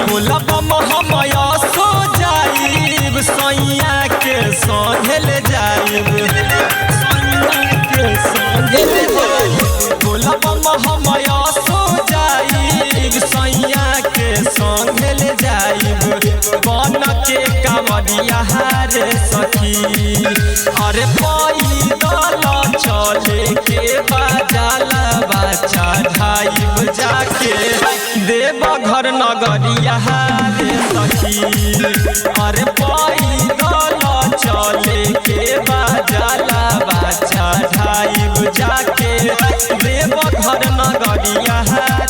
बोलब हमया सो जाइब सैया के संघेल जाइब बोलब हमया सो जाइब सैया के संघेल जाइब बन के कांवरिया रे सखी अरे पैदल चले के बाजाला बच्चा ढाइब जाके देवघर नगरिया रे सखी अरे पैदल चले के बाजाला बच्चा ढाइब जाके देवघर नगरिया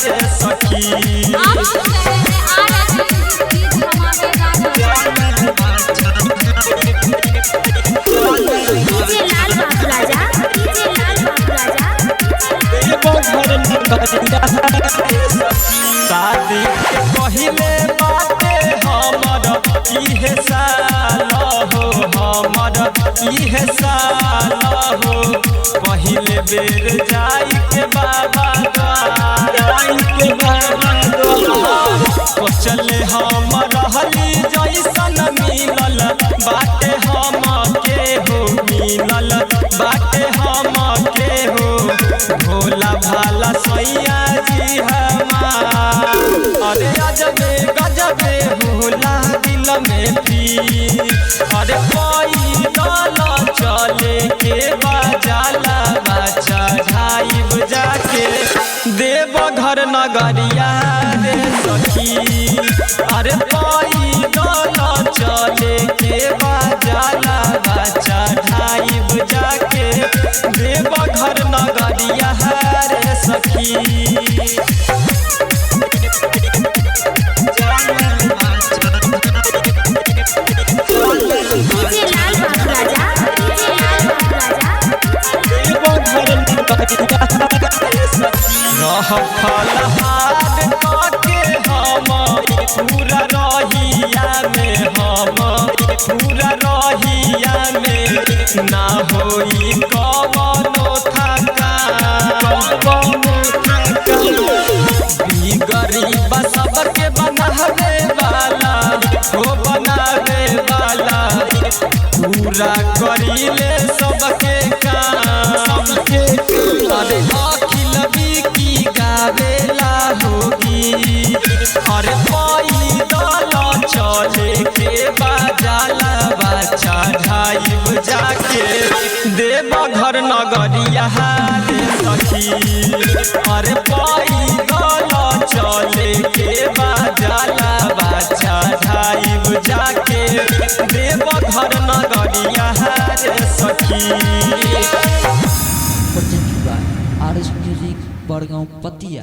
रे सखी। शादी के पहिले बाटे हमर इहे साल हो हमर इहे साल हो पहिले बेर जाई के बाबा चले हम रहली जैसन मिलल बाटे हम के हो मिलल बाटे हम के हो भोला भाला सैया जी हमार अरे अजबे गजबे भोला दिल में पी अरे पैदल चले के बाजाला बच्चा ढाइब जाके देवघर नगरिया रे सखी अरे पैदल चले के बाजाला बच्चा ढाइब जाके देवघर नगरिया रे सखी। रह फलहार के हम पूरा रहिया में हम पूरा रहिया में ना होई कवनो थका गरीब सबके बनावे वाला हो बनावे वाला पूरा करीले सबके काम अरे अखिल की गावेला होगी अरे पैदल चले के बाजाला बच्चा ढाइब जाके देवघर नगरिया रे सखी अरे पैदल चले के बाजाला बच्चा ढाइब जाके देवघर नगरिया रे सखी। आरएस म्यूजिक बड़गांव पतिया।